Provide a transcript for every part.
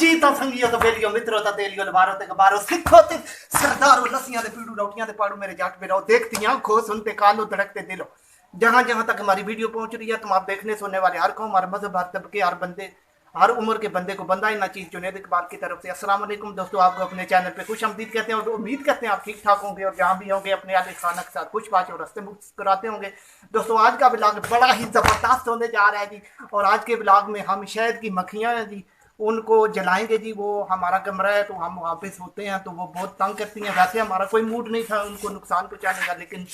जी तो संगियो तो बेलियो मित्रो तो तेलियो लबारो ते कबारो सिखो ते सरदारो लसियां दे पीड़ू रोटियां दे पाड़ू मेरे जाट बेरो देखती आंखों सुनते कानों धड़कते दिलो। जहां जहां तक हमारी वीडियो पहुंच रही है तुम आप देखने सुनने वाले हर कौम हर मजहब हर तबके हर बंदे हर उम्र के बंदे को बंदा इना चीज जुनेद इकबाल की तरफ से अस्सलाम वालेकुम दोस्तों, आपको अपने चैनल पे खुश आमदीद कहते हैं और उम्मीद करते हैं आप ठीक ठाक होंगे और जहां भी होंगे अपने आले खाना के साथ खुश बाश और रस्ते मुस्कुराते होंगे। दोस्तों आज का ब्लॉग बड़ा ही जबरदस्त होने जा रहा है जी। और आज के ब्लॉग में हम शहद की मक्खियां हैं जी, उनको जलाएंगे जी। वो हमारा कमरा है तो हम वहाँ पे सोते हैं तो वो बहुत तंग करती हैं। वैसे हमारा कोई मूड नहीं था उनको नुकसान पहुँचाने का, लेकिन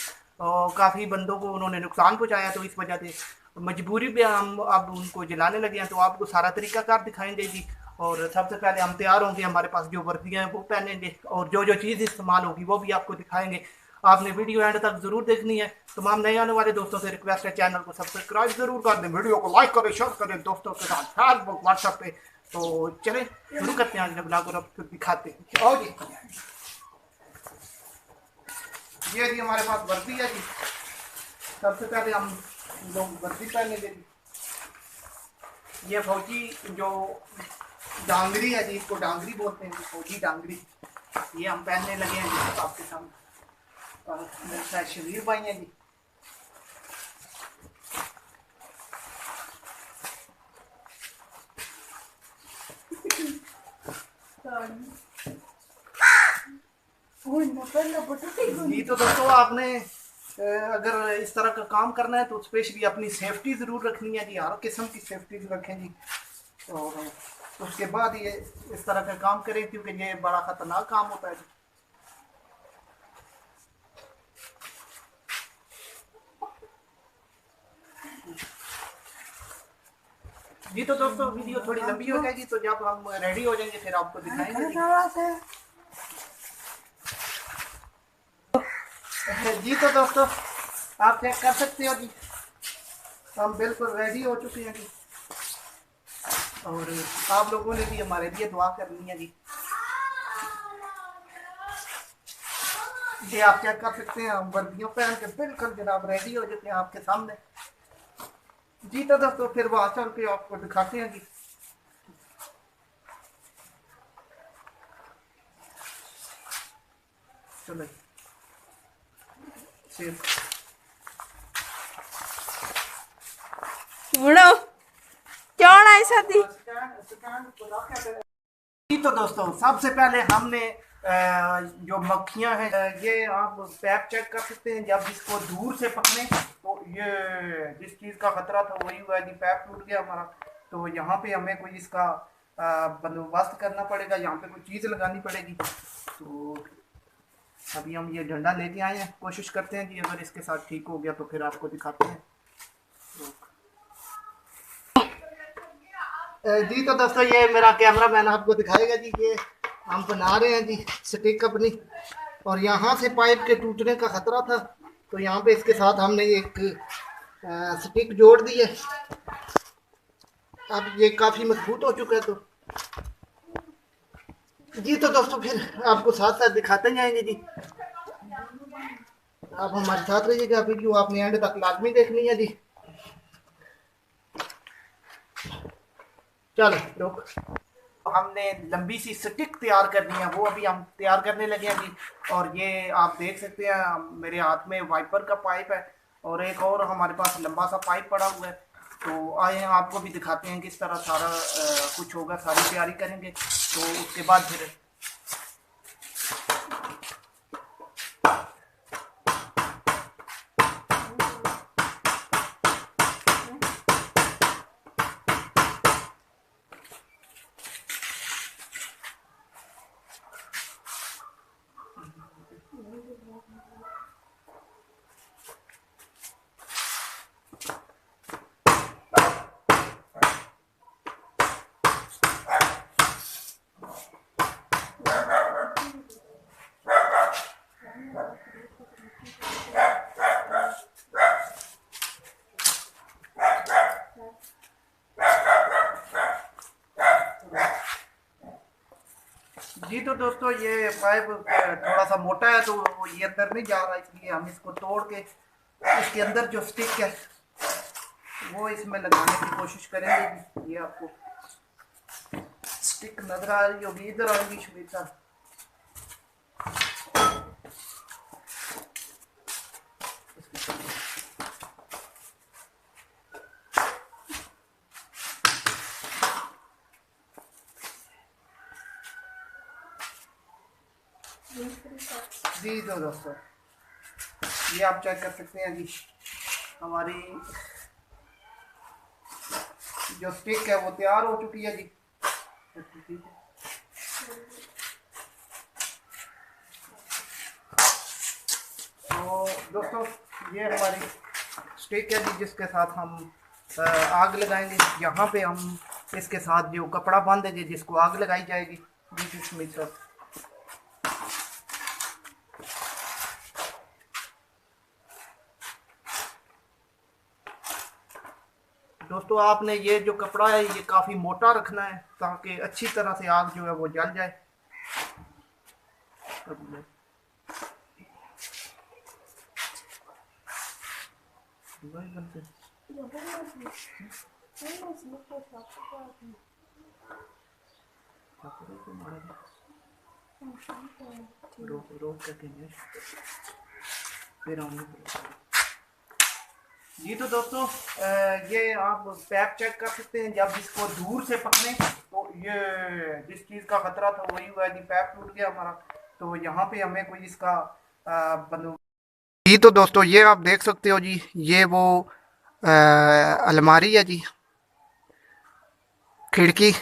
काफ़ी बंदों को उन्होंने नुकसान पहुँचाया तो इस वजह से मजबूरी में हम अब उनको जलाने लगे हैं। तो आपको सारा तरीकाकार दिखाएंगे जी। और सबसे पहले हम तैयार होंगे, हमारे पास जो वर्दियाँ हैं वो पहनेंगे और जो जो चीज़ इस्तेमाल होगी वो भी आपको दिखाएंगे। आपने वीडियो एंड तक जरूर देखनी है। तमाम नए आने वाले दोस्तों से रिक्वेस्ट है चैनल को सब्सक्राइब जरूर कर दें, वीडियो को लाइक करें, शेयर करें दोस्तों के साथ, फेसबुक व्हाट्सएप पे। तो चले शुरू करते हैं आज ब्लॉग और आपको दिखाते हैं। और ये जी हमारे पास वर्दी है जी। सबसे पहले हम लोग वर्दी पहनेंगे जी। ये फौजी जो डांगरी है जी, इसको डांगरी बोलते हैं जी, फौजी डांगरी। ये हम पहनने लगे हैं जी आपके सामने। और मेरे साथ शबीर भाई हैं जी। जी तो दोस्तों आपने अगर इस तरह का काम करना है तो स्पेशली अपनी सेफ्टी ज़रूर रखनी है जी। हर किस्म की सेफ्टी रखें जी। और उसके बाद ये इस तरह का काम करें क्योंकि ये बड़ा ख़तरनाक काम होता है जी। जी तो दोस्तों वीडियो थोड़ी लंबी हो जाएगी, तो जब हम रेडी हो जाएंगे फिर आपको दिखाएंगे जी। तो दोस्तों आप चेक कर सकते हो जी, हम बिल्कुल रेडी हो चुके हैं जी। और आप लोगों ने भी हमारे लिए दुआ करनी है जी। ये आप चेक कर सकते हैं, हम वर्दियों पहन के बिल्कुल जनाब रेडी हो चुके हैं आपके सामने जी। तो दोस्तों फिर वहां चल के आपको दिखाते हैं जी। चलो बुढ़ो क्यों ऐसा थी। तो दोस्तों सबसे पहले हमने जो मक्खियां हैं ये आप पैप चेक कर सकते हैं। जब इसको दूर से पकड़े तो ये जिस चीज़ का खतरा था वही हुआ जी, पैप टूट गया हमारा। तो यहाँ पे हमें कोई इसका बंदोबस्त करना पड़ेगा, यहाँ पे कोई चीज़ लगानी पड़ेगी। तो अभी हम ये डंडा लेके आए हैं, कोशिश करते हैं जी अगर इसके साथ ठीक हो गया तो फिर आपको दिखाते हैं जी। तो दोस्तों ये मेरा कैमरा मैन आपको दिखाएगा जी। ये हम बना रहे हैं जी स्टिक अपनी, और यहाँ से पाइप के टूटने का खतरा था तो यहाँ पे इसके साथ हमने एक स्टिक जोड़ दी है। अब ये काफ़ी मजबूत हो चुका है। तो जी तो दोस्तों फिर आपको साथ साथ दिखाते जाएंगे जी। आप हमारे साथ रहिएगा, वीडियो आपने एंड तक लाजमी देखनी है जी। चलो रुक, हमने लंबी सी स्टिक तैयार करनी है, वो अभी हम तैयार करने लगे हैं जी। और ये आप देख सकते हैं मेरे हाथ में वाइपर का पाइप है और एक और हमारे पास लंबा सा पाइप पड़ा हुआ है। तो आए हैं आपको भी दिखाते हैं किस तरह सारा कुछ होगा, सारी तैयारी करेंगे तो उसके बाद फिर जी। तो दोस्तों ये पाइप थोड़ा सा मोटा है तो ये अंदर नहीं जा रहा, इसलिए हम इसको तोड़ के इसके अंदर जो स्टिक है वो इसमें लगाने की कोशिश करेंगे। ये आपको स्टिक नजर आ रही होगी, इधर आएंगी शमीर साहब। जी तो दोस्तों ये आप चेक कर सकते हैं जी, हमारी जो स्टिक है वो तैयार हो चुकी है जी। तो दोस्तों ये हमारी स्टिक है जी, जिसके साथ हम आग लगाएंगे। यहाँ पे हम इसके साथ जो कपड़ा बांधेंगे जिसको आग लगाई जाएगी जी इसमें सर। दोस्तों आपने ये जो कपड़ा है ये काफ़ी मोटा रखना है ताकि अच्छी तरह से आग जो है वो जल जाए। जी तो दोस्तों ये आप पैप चेक कर सकते हैं। जब इसको दूर से पकड़े तो ये जिस चीज़ का खतरा था वही हुआ जी, पैप टूट गया हमारा। तो यहाँ पे हमें कोई इसका बंदोबस्त। जी तो दोस्तों ये आप देख सकते हो जी, ये वो अलमारी है जी, खिड़की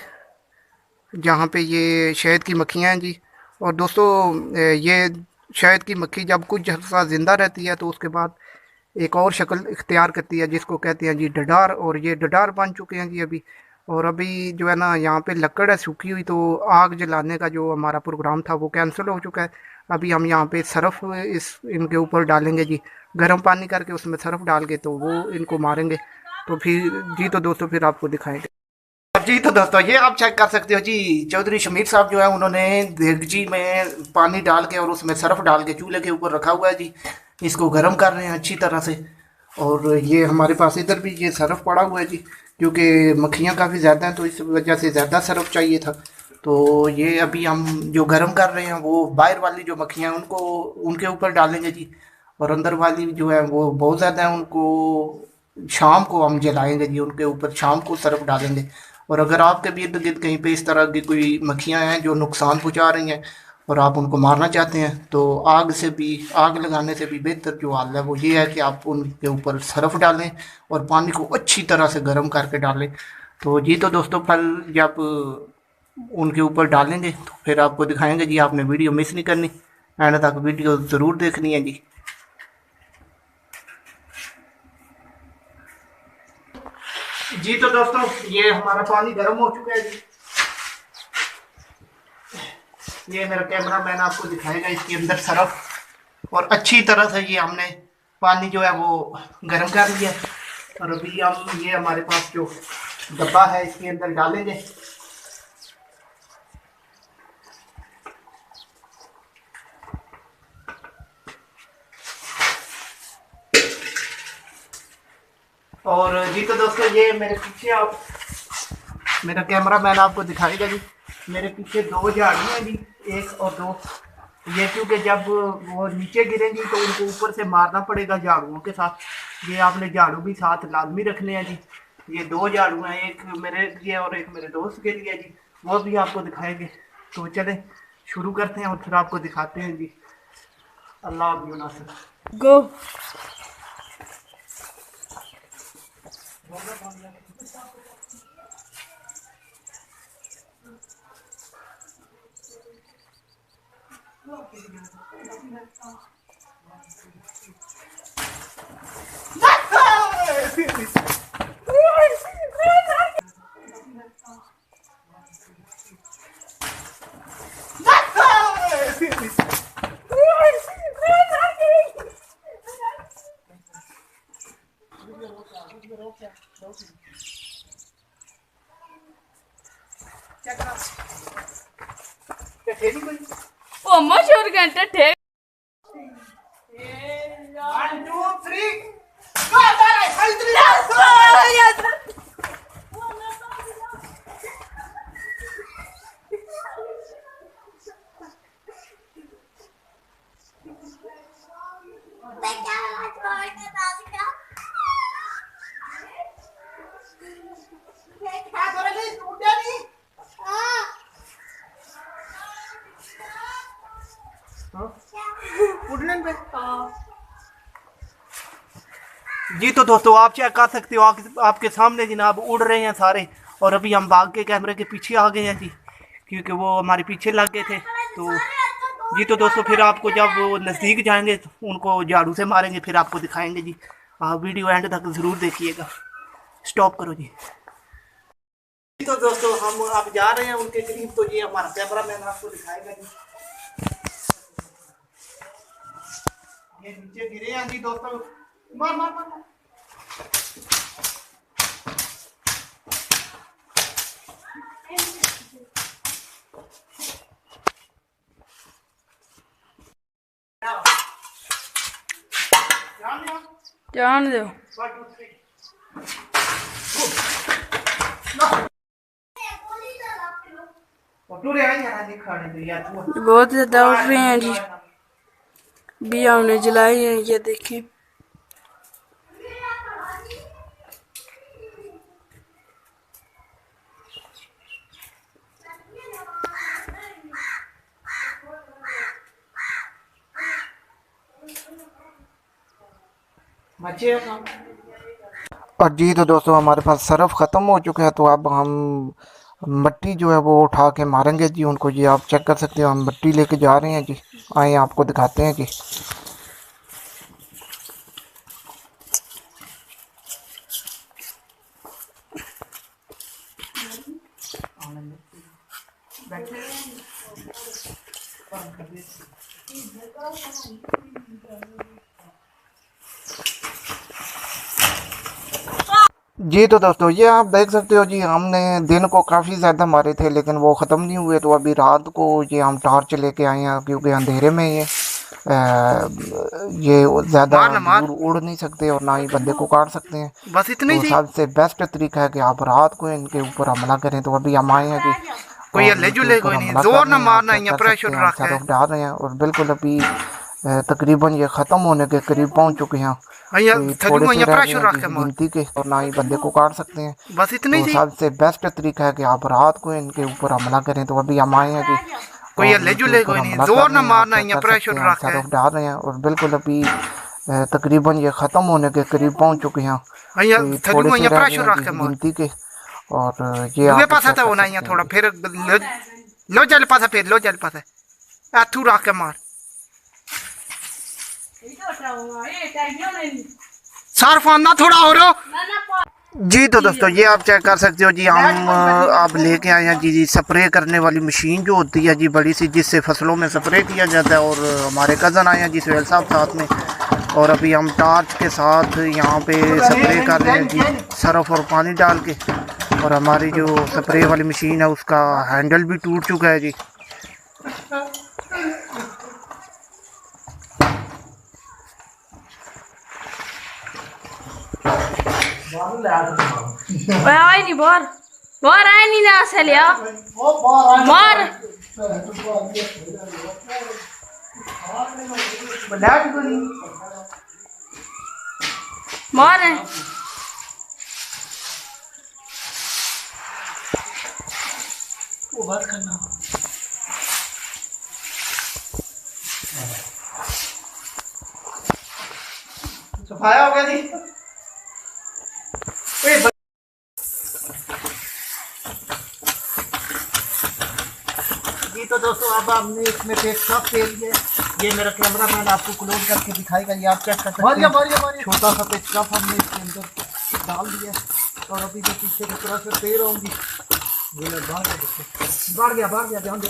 जहाँ पे ये शहद की मक्खियाँ हैं जी। और दोस्तों ये शहद की मक्खी जब कुछ अर्सा ज़िंदा रहती है तो उसके बाद एक और शक्ल इख्तियार करती है जिसको कहते हैं जी डडार। और ये डडार बन चुके हैं जी अभी। और अभी जो है ना यहाँ पे लकड़ है सूखी हुई, तो आग जलाने का जो हमारा प्रोग्राम था वो कैंसिल हो चुका है। अभी हम यहाँ पे सरफ इनके ऊपर डालेंगे जी, गर्म पानी करके उसमें सरफ डाल के तो वो इनको मारेंगे। तो फिर जी तो दोस्तों फिर आपको दिखाएंगे। जी तो दोस्तों ये आप चेक कर सकते हो जी, चौधरी शमीर साहब जो है उन्होंने देगची में पानी डाल के और उसमें सरफ डाल के चूल्हे के ऊपर रखा हुआ है जी। इसको गर्म कर रहे हैं अच्छी तरह से। और ये हमारे पास इधर भी ये सरफ पड़ा हुआ है जी, क्योंकि मक्खियाँ काफ़ी ज़्यादा हैं तो इस वजह से ज़्यादा सरफ चाहिए था। तो ये अभी हम जो गर्म कर रहे हैं वो बाहर वाली जो मक्खियाँ हैं उनको उनके ऊपर डालेंगे जी। और अंदर वाली जो है वो बहुत ज़्यादा है, उनको शाम को हम जलाएंगे जी, उनके ऊपर शाम को सरफ डालेंगे। और अगर आपके भी इर्द गिर्द कहीं पे इस तरह की कोई मक्खियाँ हैं जो नुकसान पहुँचा रही हैं और आप उनको मारना चाहते हैं तो आग लगाने से भी बेहतर जो हाल है वो ये है कि आप उनके ऊपर सरफ डालें और पानी को अच्छी तरह से गर्म करके डालें। तो जी तो दोस्तों फल जब उनके ऊपर डालेंगे तो फिर आपको दिखाएंगे जी। आपने वीडियो मिस नहीं करनी, एंड तक वीडियो ज़रूर देखनी है जी। जी तो दोस्तों ये हमारा पानी गर्म हो चुका है जी। ये मेरा कैमरा मैन आपको दिखाएगा इसके अंदर सरफ, और अच्छी तरह से ये हमने पानी जो है वो गर्म कर लिया। और अभी हम ये हमारे पास जो डब्बा है इसके अंदर डालेंगे। और जी तो दोस्तों ये मेरे पीछे आप मेरा कैमरा मैन आपको दिखाएगा जी, मेरे पीछे 2 झाड़ू हैं जी, 1 और 2। ये क्योंकि जब वो नीचे गिरेंगी तो उनको ऊपर से मारना पड़ेगा झाड़ुओं के साथ। ये आपने झाड़ू भी साथ लाजमी रखने हैं जी। ये 2 झाड़ू हैं, एक मेरे लिए और एक मेरे दोस्त के लिए जी, वो भी आपको दिखाएंगे। तो चलें शुरू करते हैं और फिर आपको दिखाते हैं जी। अल्लाह नासिर गो। ओ मशहूर घंटे थे। 1 2 3 वुडलैंड पे। जी तो दोस्तों आप चेक कर सकते हो, आपके सामने जनाब उड़ रहे हैं सारे। और अभी हम भाग के कैमरे के पीछे आ गए हैं जी, क्योंकि वो हमारे पीछे लग गए थे। तो जी तो दोस्तों फिर आपको जब वो नज़दीक जाएंगे तो उनको झाड़ू से मारेंगे, फिर आपको दिखाएंगे जी। आप वीडियो एंड तक ज़रूर देखिएगा। स्टॉप करो जी। तो दोस्तों हम अब जा रहे हैं उनके करीब। तो ये हमारा कैमरा मैन आपको दिखाएगा जी। ये नीचे गिरे हैं जी दोस्तों। मार मार मार, मार। जान दो। बहुत ज्यादा उड़ रहे हैं जी। भी हमने जलाई है, ये देखिए। और जी तो दोस्तों हमारे पास सरफ ख़त्म हो चुका है, तो अब हम मट्टी जो है वो उठा के मारेंगे जी उनको। जी आप चेक कर सकते हो, हम मट्टी लेके जा रहे हैं जी। आए आपको दिखाते हैं जी। जी तो दोस्तों ये आप देख सकते हो जी, हमने दिन को काफ़ी ज़्यादा मारे थे लेकिन वो ख़त्म नहीं हुए। तो अभी रात को ये हम टॉर्च लेके आए हैं, क्योंकि अंधेरे में ये ज़्यादा दूर उड़ नहीं सकते और ना ही बंदे को काट सकते हैं। बस इतनी तो थी। सबसे बेस्ट तरीका है कि आप रात को इनके ऊपर हमला करें। तो अभी हम आए हैं जी कोई और हल्ले इनके जुले ऊपर कोई नहीं, हमला जोर कर ना रहे हैं। आप मारना, चेक यहाँ कर सकते प्रेशर हैं, हम रख है। सरफ डाल रहे हैं और बिल्कुल अभी तकरीबन ये ख़त्म होने के करीब पहुंच चुके हैं। तो ये थोड़े से रह गए हैं जी गिनती के, और ना ही बंदे को काट सकते हैं। बस इतनी तो थी। सबसे बेस्ट तरीका है कि आप रात को इनके ऊपर हमला करें। तो अभी हम आए हैं जी कोई और हल्ले इनके जुले ऊपर कोई नहीं, हमला जोर कर ना रहे हैं। आप मारना, चेक यहाँ कर सकते प्रेशर हैं, हम रख है। सरफ डाल रहे हैं और बिल्कुल अभी तकरीबन ये ख़त्म होने के करीब पहुंच चुके हैं। यहाँ तो ये थजू थोड़े से यहाँ रह गए प्रेशर हैं रख जी है मार। गिनती के, और ये दुए आप पासा चेक था कर होना, यहाँ सकते हैं थोड़ा जी। फिर लो जल पासा, फिर लो जल पासा अथू रख के मार। सार्फ आना थोड़ा और। जी तो दोस्तों ये आप चेक कर सकते हो जी, हम आप लेके आए हैं जी स्प्रे करने वाली मशीन जो होती है जी बड़ी सी, जिससे फसलों में स्प्रे किया जाता है। और हमारे कज़न आए हैं जी सुहेल साहब साथ में, और अभी हम टार्च के साथ यहाँ पे स्प्रे कर रहे हैं जी, सरफ और पानी डाल के। और हमारी जो स्प्रे वाली मशीन है उसका हैंडल भी टूट चुका है जी। आए नहीं बाहर, बाहर आए नहीं ना से लिया मार। मार वो बात करना सफाया हो गया जी। जी तो दोस्तों अब हमने इसमें पेस्ट साफ दे लिया है। ये मेरा कैमरा मैन आपको क्लोज करके दिखाएगा। ये आप चेक कर सकते हैं, छोटा सा पेस्ट साफ हमने इसके अंदर डाल दिया। और अभी जो पीछे की तरफ से दे रहा हूँ ये बढ़ गया ध्यान दे।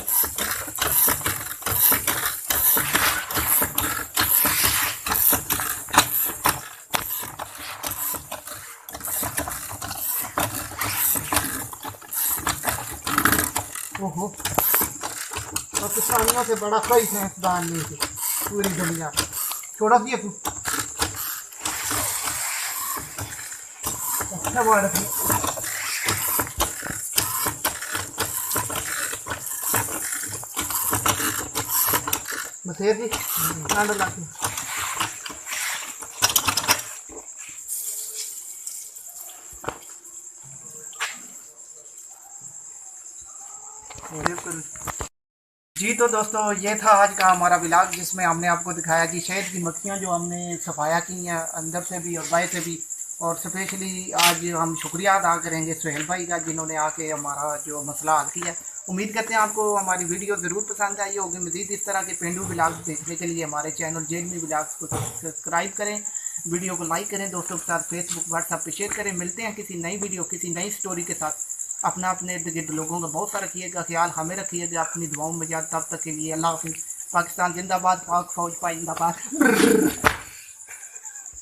ओहो, पाकिस्तानियों से बड़ा कोई साइंसदान नहीं थी पूरी दुनिया। छोड़ा दिया तू अच्छा वर्ड है। बसेर जी ठंड लगी। जी तो दोस्तों ये था आज का हमारा व्लॉग, जिसमें हमने आपको दिखाया जी शहद की मक्खियाँ जो हमने सफाया की हैं अंदर से भी और बाहर से भी। और स्पेशली आज हम शुक्रिया अदा करेंगे सुहेल भाई का, जिन्होंने आके हमारा जो मसला हल किया। उम्मीद करते हैं आपको हमारी वीडियो ज़रूर पसंद आई होगी। मज़ीद इस तरह के पेंडू व्लॉग्स देखने के लिए हमारे चैनल जेलमी व्लॉग्स को सब्सक्राइब करें, वीडियो को लाइक करें, दोस्तों के साथ फेसबुक व्हाट्सएप पे शेयर करें। मिलते हैं किसी नई वीडियो किसी नई स्टोरी के साथ। अपना अपने इर्द गिर्द लोगों का बहुत सा रखिएगा ख्याल, हमें रखिएगा अपनी दुआओं में। तब तक के लिए अल्लाह हाफिज़। पाकिस्तान जिंदाबाद, पाक फौज पाक जिंदाबाद।